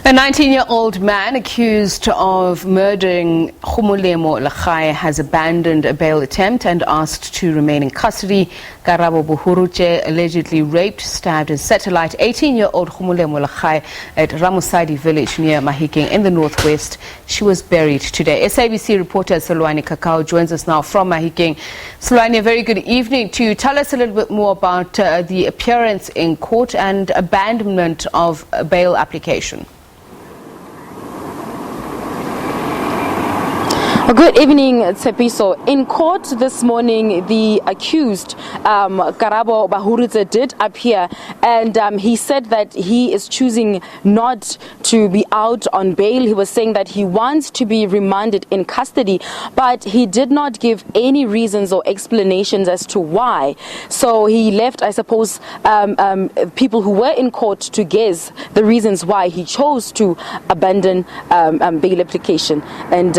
A 19-year-old man accused of murdering Gomolemo Legae has abandoned a bail attempt and asked to remain in custody. Karabo Bahurutshe allegedly raped, stabbed and set alight 18-year-old Gomolemo Legae at Ramosadi village near Mahikeng in the northwest. She was buried today. SABC reporter Kakao joins us now from Mahikeng. Salwani, a very good evening to you. Tell us a little bit more about the appearance in court and abandonment of a bail application. Good evening, Tsepiso. In court this morning, the accused, Karabo Bahurutshe, did appear, and he said that he is choosing not to be out on bail. He was saying that he wants to be remanded in custody, but he did not give any reasons or explanations as to why. So he left, I suppose, people who were in court to guess the reasons why he chose to abandon bail application. And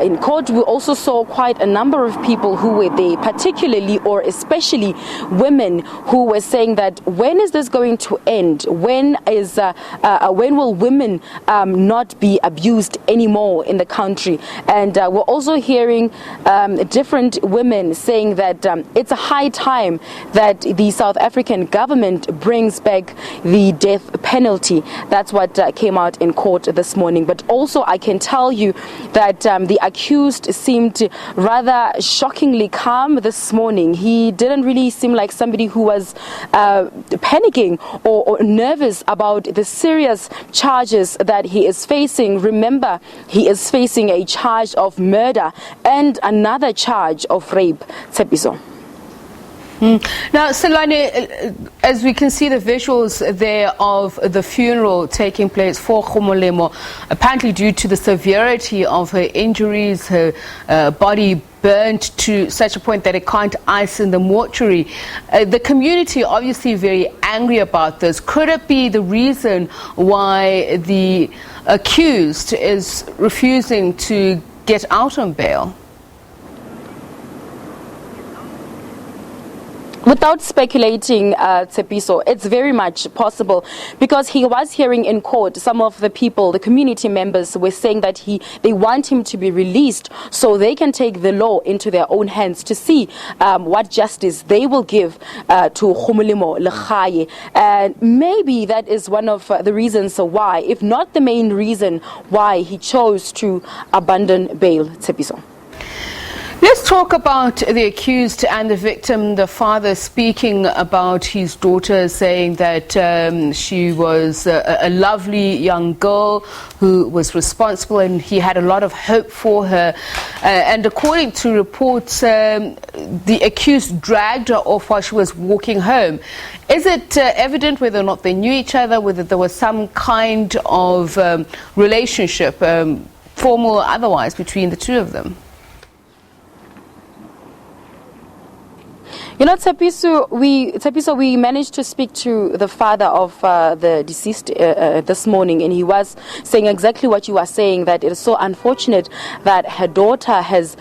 in court, we also saw quite a number of people who were there, particularly or especially women who were saying that when is this going to end? When will women not be abused anymore in the country? And we're also hearing different women saying that it's a high time that the South African government brings back the death penalty. That's what came out in court this morning. But also I can tell you that the accused seemed rather shockingly calm this morning. He didn't really seem like somebody who was panicking or nervous about the serious charges that he is facing. Remember, he is facing a charge of murder and another charge of rape. Tsepiso. Now, Selwane, as we can see the visuals there of the funeral taking place for Gomolemo, apparently due to the severity of her injuries, her body burnt to such a point that it can't ice in the mortuary. The community obviously very angry about this. Could it be the reason why the accused is refusing to get out on bail? Without speculating, Tsepiso, it's very much possible, because he was hearing in court some of the people, the community members, were saying that they want him to be released so they can take the law into their own hands to see what justice they will give to Gomolemo Legae. And maybe that is one of the reasons why, if not the main reason why he chose to abandon bail. Tsepiso. Let's talk about the accused and the victim. The father speaking about his daughter, saying that she was a lovely young girl who was responsible and he had a lot of hope for her. And according to reports, the accused dragged her off while she was walking home. Is it evident whether or not they knew each other, whether there was some kind of relationship, formal or otherwise, between the two of them? You know, Tsepiso, we managed to speak to the father of the deceased this morning, and he was saying exactly what you are saying, that it is so unfortunate that her daughter has,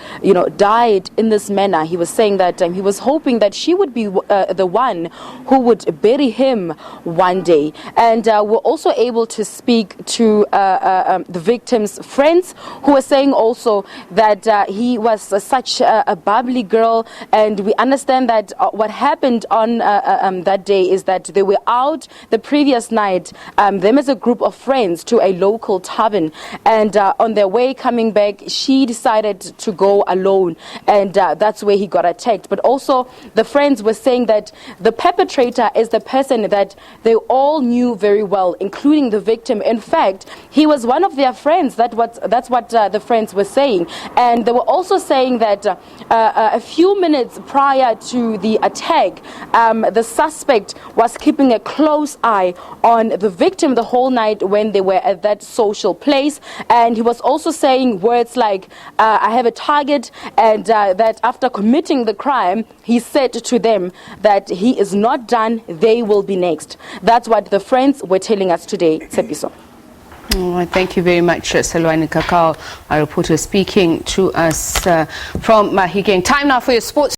died in this manner. He was saying that he was hoping that she would be the one who would bury him one day. And we're also able to speak to the victim's friends, who were saying also that he was such a bubbly girl, and we understand that what happened on that day is that they were out the previous night, them as a group of friends, to a local tavern, and on their way coming back, she decided to go alone, and that's where he got attacked. But also the friends were saying that the perpetrator is the person that they all knew very well, including the victim. In fact, he was one of their friends. That's what the friends were saying. And they were also saying that a few minutes prior to the attack, the suspect was keeping a close eye on the victim the whole night when they were at that social place. And he was also saying words like, I have a target, and that after committing the crime, he said to them that he is not done, they will be next. That's what the friends were telling us today, Tsepiso. All right, thank you very much, Kakao, our reporter speaking to us from Mahikeng. Time now for your sports.